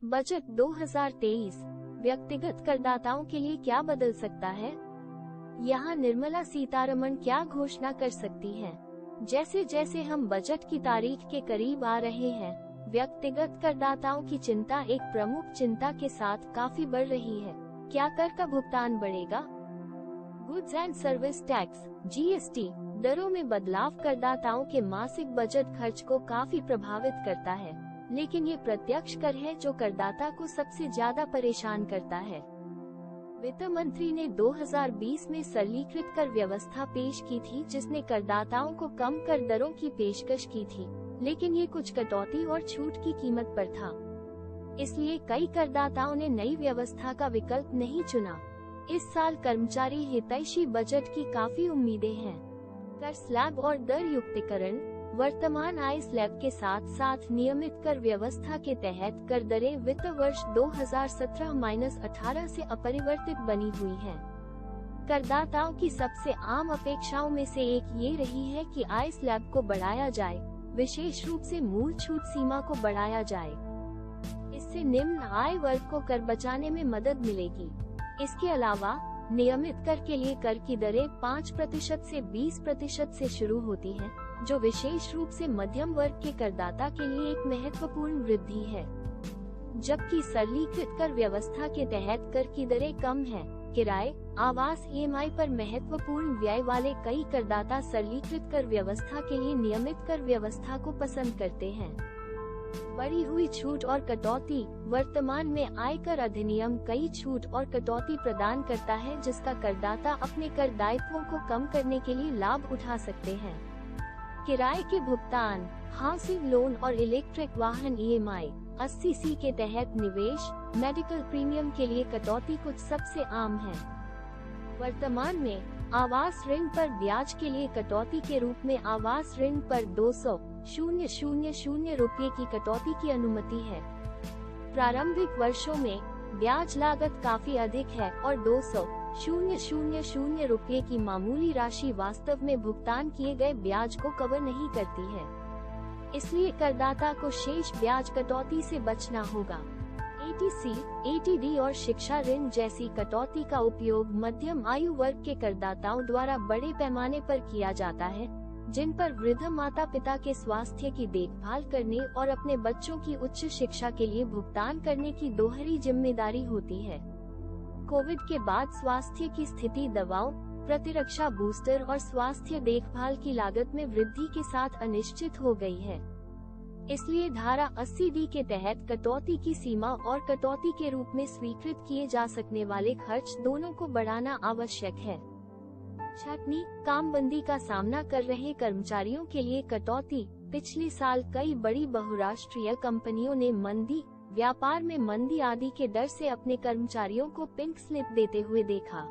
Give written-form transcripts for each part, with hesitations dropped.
Budget 2023 व्यक्तिगत करदाताओं के लिए क्या बदल सकता है? यहाँ निर्मला सीतारमण क्या घोषणा कर सकती हैं? जैसे जैसे हम बजट की तारीख के करीब आ रहे हैं, व्यक्तिगत करदाताओं की चिंता एक प्रमुख चिंता के साथ काफी बढ़ रही है। क्या कर का भुगतान बढ़ेगा? Goods and service tax (GST) दरों में बदलाव करदाताओं के मासिक बजट खर्च को काफी प्रभावित करता है, लेकिन ये प्रत्यक्ष कर है जो करदाता को सबसे ज्यादा परेशान करता है। वित्त मंत्री ने 2020 में सरलीकृत कर व्यवस्था पेश की थी, जिसने करदाताओं को कम कर दरों की पेशकश की थी, लेकिन ये कुछ कटौती और छूट की कीमत पर था। इसलिए कई करदाताओं ने नई व्यवस्था का विकल्प नहीं चुना। इस साल कर्मचारी हितैषी बजट की काफी उम्मीदें हैं। कर स्लैब और दर युक्तिकरण वर्तमान आय स्लैब के साथ साथ नियमित कर व्यवस्था के तहत कर दरें वित्त वर्ष 2017-18 से अपरिवर्तित बनी हुई हैं। करदाताओं की सबसे आम अपेक्षाओं में से एक ये रही है कि आय स्लैब को बढ़ाया जाए, विशेष रूप से मूल छूट सीमा को बढ़ाया जाए। इससे निम्न आय वर्ग को कर बचाने में मदद मिलेगी। इसके अलावा नियमित कर के लिए कर की दरें 5% से 20% से शुरू होती हैं, जो विशेष रूप से मध्यम वर्ग के करदाता के लिए एक महत्वपूर्ण वृद्धि है। जबकि सरलीकृत कर व्यवस्था के तहत कर की दरें कम हैं। किराए, आवास, EMI पर महत्वपूर्ण व्यय वाले कई करदाता सरलीकृत कर व्यवस्था के लिए नियमित कर व्यवस्था को पसंद करते हैं। बढ़ी हुई छूट और कटौती वर्तमान में आयकर अधिनियम कई छूट और कटौती प्रदान करता है, जिसका करदाता अपने कर दायित्वों को कम करने के लिए लाभ उठा सकते हैं। किराए के भुगतान, हाउसिंग लोन और इलेक्ट्रिक वाहन EMI 80C के तहत निवेश, मेडिकल प्रीमियम के लिए कटौती कुछ सबसे आम है। वर्तमान में आवास ऋण पर ब्याज के लिए कटौती के रूप में आवास ऋण पर 200,000 रुपये की कटौती की अनुमति है। प्रारंभिक वर्षों में ब्याज लागत काफी अधिक है और 200,000 रुपये की मामूली राशि वास्तव में भुगतान किए गए ब्याज को कवर नहीं करती है। इसलिए करदाता को शेष ब्याज कटौती से बचना होगा। ATC, ATD और शिक्षा ऋण जैसी कटौती का उपयोग मध्यम आयु वर्ग के करदाताओं द्वारा बड़े पैमाने पर किया जाता है, जिन पर वृद्ध माता पिता के स्वास्थ्य की देखभाल करने और अपने बच्चों की उच्च शिक्षा के लिए भुगतान करने की दोहरी जिम्मेदारी होती है। कोविड के बाद स्वास्थ्य की स्थिति दवाओं, प्रतिरक्षा बूस्टर और स्वास्थ्य देखभाल की लागत में वृद्धि के साथ अनिश्चित हो गई है। इसलिए धारा 80D के तहत कटौती की सीमा और कटौती के रूप में स्वीकृत किए जा सकने वाले खर्च दोनों को बढ़ाना आवश्यक है। छटनी, कामबंदी का सामना कर रहे कर्मचारियों के लिए कटौती। पिछले साल कई बड़ी बहुराष्ट्रीय कंपनियों ने मंदी, व्यापार में मंदी आदि के डर से अपने कर्मचारियों को पिंक स्लिप देते हुए देखा,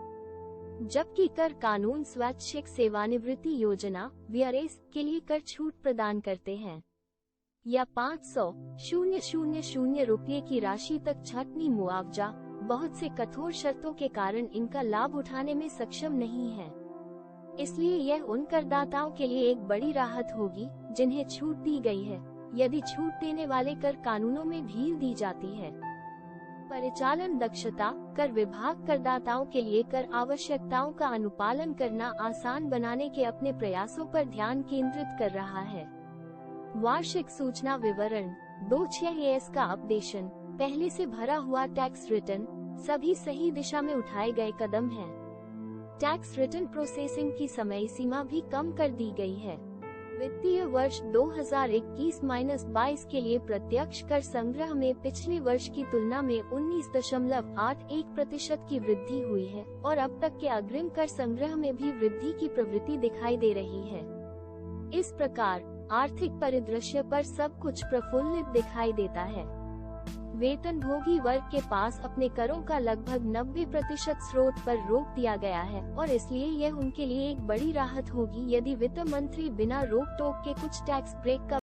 जबकि कर कानून स्वैच्छिक सेवानिवृत्ति योजना (VRS) के लिए कर छूट प्रदान करते हैं या 500,000 रुपये की राशि तक छटनी मुआवजा। बहुत से कठोर शर्तों के कारण इनका लाभ उठाने में सक्षम नहीं है। इसलिए यह उन करदाताओं के लिए एक बड़ी राहत होगी जिन्हें छूट दी गई है, यदि छूट देने वाले कर कानूनों में ढील दी जाती है। परिचालन दक्षता, कर विभाग करदाताओं के लिए कर आवश्यकताओं का अनुपालन करना आसान बनाने के अपने प्रयासों पर ध्यान केंद्रित कर रहा है। वार्षिक सूचना विवरण 26AS का अपडेशन, पहले से भरा हुआ टैक्स रिटर्न, सभी सही दिशा में उठाए गए कदम हैं। टैक्स रिटर्न प्रोसेसिंग की समय सीमा भी कम कर दी गई है। वित्तीय वर्ष 2021-22 के लिए प्रत्यक्ष कर संग्रह में पिछले वर्ष की तुलना में 19.81% की वृद्धि हुई है और अब तक के अग्रिम कर संग्रह में भी वृद्धि की प्रवृत्ति दिखाई दे रही है। इस प्रकार आर्थिक परिदृश्य पर सब कुछ प्रफुल्लित दिखाई देता है। वेतनभोगी वर्ग के पास अपने करों का लगभग 90% स्रोत पर रोक दिया गया है और इसलिए यह उनके लिए एक बड़ी राहत होगी यदि वित्त मंत्री बिना रोक टोक के कुछ टैक्स ब्रेक का